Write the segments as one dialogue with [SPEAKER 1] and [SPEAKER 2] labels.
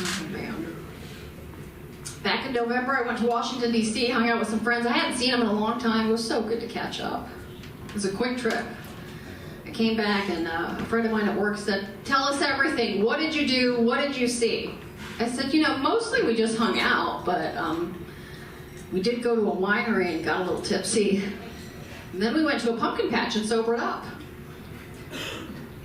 [SPEAKER 1] Oh, man. Back in November, I went to Washington, D.C., hung out with some friends. I hadn't seen them in a long time. It was so good to catch up. It was a quick trip. I came back, and a friend of mine at work said, "Tell us everything. What did you do? What did you see?" I said, mostly we just hung out, but we did go to a winery and got a little tipsy. And then we went to a pumpkin patch and sobered up.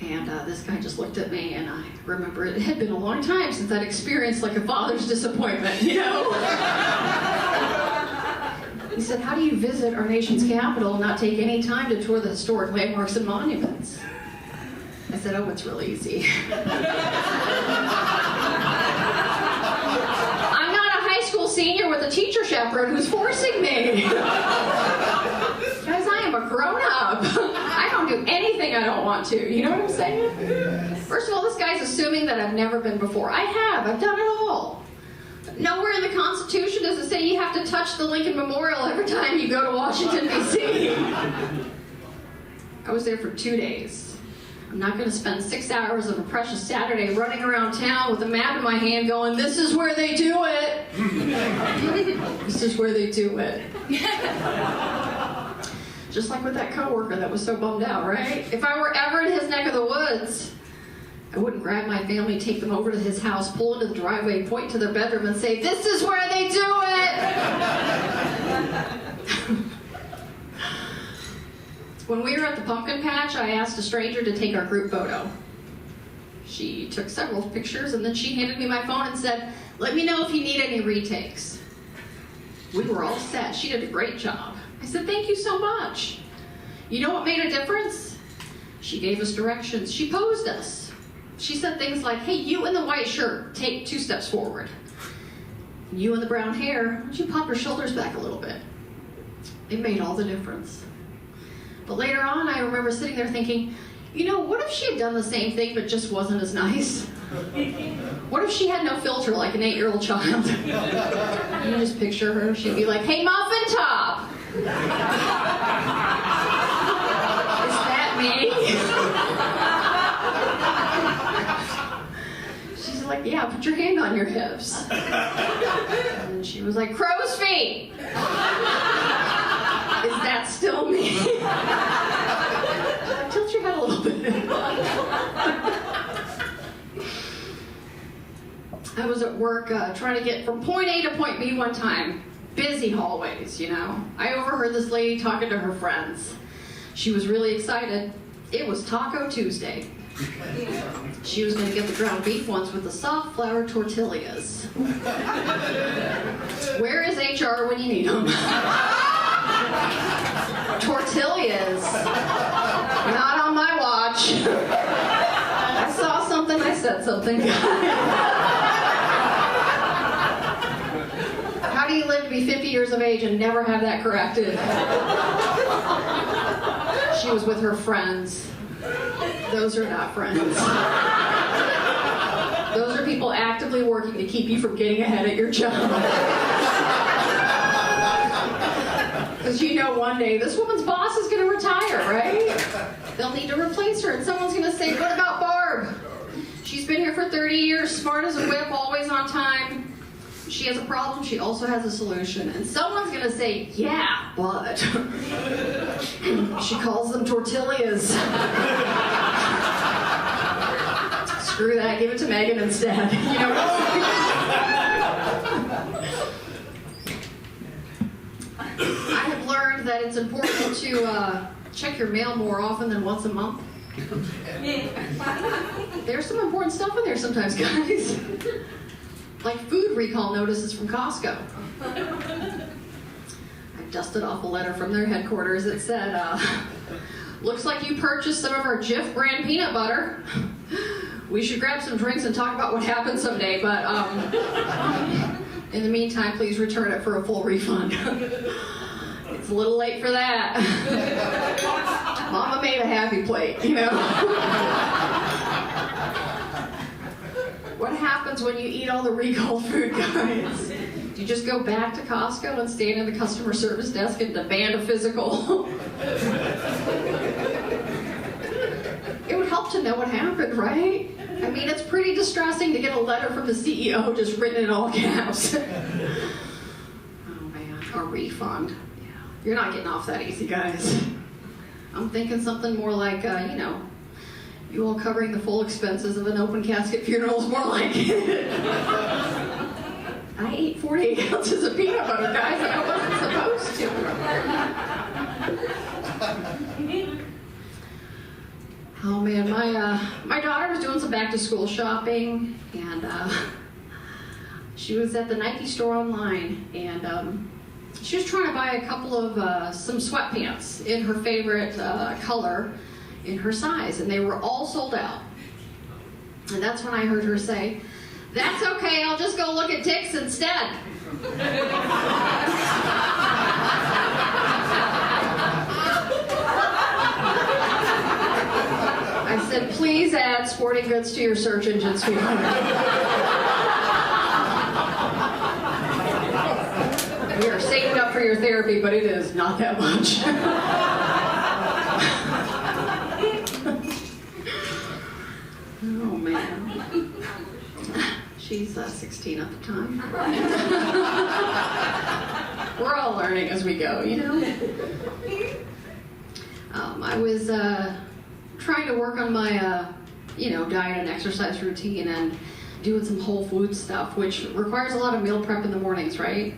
[SPEAKER 1] And this guy just looked at me, and I remember it had been a long time since I'd experienced like a father's disappointment, He said, "How do you visit our nation's capital and not take any time to tour the historic landmarks and monuments?" I said, "Oh, it's really easy." I'm not a high school senior with a teacher chaperone who's forcing me. Guys, I am a grown-up. I don't do anything I don't want to. You know what I'm saying? First of all, this guy's assuming that I've never been before. I have. I've done it all. Nowhere in the Constitution does it say you have to touch the Lincoln Memorial every time you go to Washington, D.C. I was there for 2 days. I'm not going to spend 6 hours of a precious Saturday running around town with a map in my hand going, "This is where they do it." This is where they do it. Just like with that coworker that was so bummed out, right? If I were ever in his neck of the woods, I wouldn't grab my family, take them over to his house, pull into the driveway, point to their bedroom, and say, "This is where they do it!" When we were at the pumpkin patch, I asked a stranger to take our group photo. She took several pictures, and then she handed me my phone and said, "Let me know if you need any retakes." We were all set. She did a great job. I said, "Thank you so much." You know what made a difference? She gave us directions. She posed us. She said things like, "Hey, you in the white shirt, take 2 steps forward. You in the brown hair, why don't you pop your shoulders back a little bit?" It made all the difference. But later on, I remember sitting there thinking, what if she had done the same thing but just wasn't as nice? What if she had no filter like an 8-year-old child? You just picture her. She'd be like, "Hey, muffin top!" Is that me? She's like, "Yeah, put your hand on your hips." And she was like, "Crow's feet." Is that still me? Tilt your head a little bit. I was at work trying to get from point A to point B one time. Busy hallways, I overheard this lady talking to her friends. She was really excited. It was Taco Tuesday. She was going to get the ground beef ones with the soft flour tortillas. Where is HR when you need them? Tortillas. Not on my watch. I saw something, I said something. How do you live to be 50 years of age and never have that corrected? She was with her friends. Those are not friends. Those are people actively working to keep you from getting ahead at your job. Because one day this woman's boss is going to retire, right? They'll need to replace her, and someone's going to say, "What about Barb? She's been here for 30 years, smart as a whip, always on time. She has a problem, she also has a solution." And someone's going to say, "Yeah, but..." She calls them tortillas. Screw that, give it to Megan instead. I have learned that it's important to check your mail more often than once a month. There's some important stuff in there sometimes, guys. Like food recall notices from Costco. I dusted off a letter from their headquarters that said, "Looks like you purchased some of our Jif brand peanut butter. We should grab some drinks and talk about what happened someday, but in the meantime, please return it for a full refund." It's a little late for that. Mama made a happy plate, What happens when you eat all the recalled food, guys? Do you just go back to Costco and stand in the customer service desk and demand a physical? It would help to know what happened, right? I mean, it's pretty distressing to get a letter from the CEO just written in all caps. Oh man, a refund. Yeah, you're not getting off that easy, guys. I'm thinking something more like, you all covering the full expenses of an open casket funeral is more like it. I ate 48 ounces of peanut butter, guys, and I wasn't supposed to. Oh man, my daughter was doing some back to school shopping, and she was at the Nike store online, and she was trying to buy a couple of some sweatpants in her favorite color, in her size, and they were all sold out. And that's when I heard her say, "That's okay, I'll just go look at Dick's instead." I said, "Please add sporting goods to your search engine, sweetheart." We are saving up for your therapy, but it is not that much. Oh man. She's 16 at the time. We're all learning as we go, I was trying to work on my, diet and exercise routine and doing some whole food stuff, which requires a lot of meal prep in the mornings, right?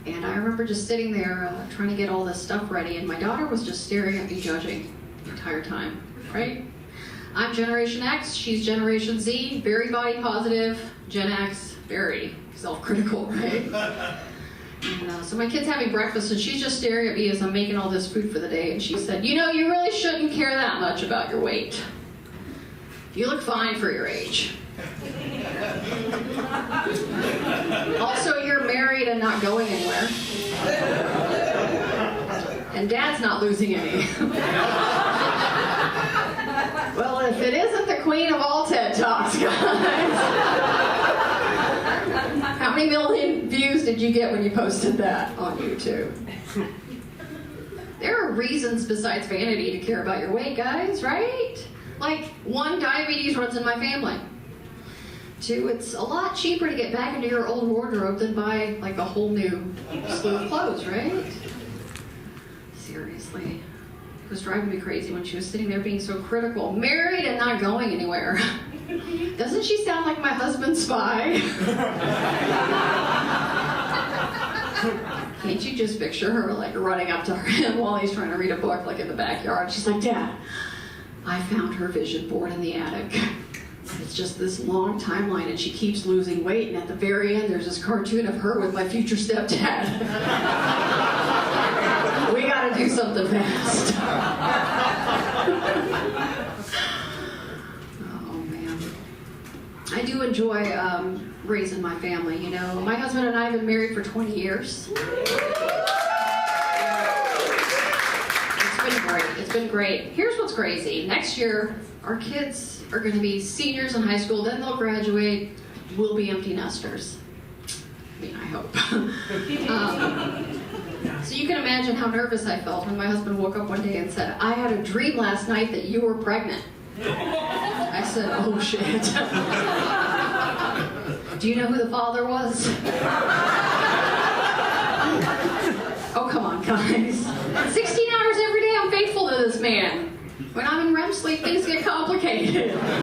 [SPEAKER 1] And I remember just sitting there trying to get all this stuff ready, and my daughter was just staring at me, judging the entire time, right? I'm Generation X, she's Generation Z, very body positive, Gen X, very self-critical, right? And, so my kid's having breakfast, and she's just staring at me as I'm making all this food for the day, and she said, "You really shouldn't care that much about your weight. You look fine for your age. Also, you're married and not going anywhere. And Dad's not losing any." Well, if it isn't the queen of all TED Talks, guys. How many million views did you get when you posted that on YouTube? There are reasons besides vanity to care about your weight, guys, right? Like, 1, diabetes runs in my family. 2, it's a lot cheaper to get back into your old wardrobe than buy like a whole new slew of clothes, right? Seriously. It was driving me crazy when she was sitting there being so critical. Married and not going anywhere. Doesn't she sound like my husband's spy? Can't you just picture her like running up to him while he's trying to read a book like in the backyard? She's like, "Dad, I found her vision board in the attic. It's just this long timeline, and she keeps losing weight, and at the very end there's this cartoon of her with my future stepdad. We gotta do something fast." Oh man. I do enjoy raising my family, My husband and I have been married for 20 years. It's been great. Here's what's crazy. Next year, our kids are going to be seniors in high school, then they'll graduate. We'll be empty nesters. I mean, I hope. So you can imagine how nervous I felt when my husband woke up one day and said, "I had a dream last night that you were pregnant." I said, "Oh shit." Do you know who the father was? Oh, come on, guys. 16 hours every day I'm faithful to this man. When I'm in REM sleep, things get complicated.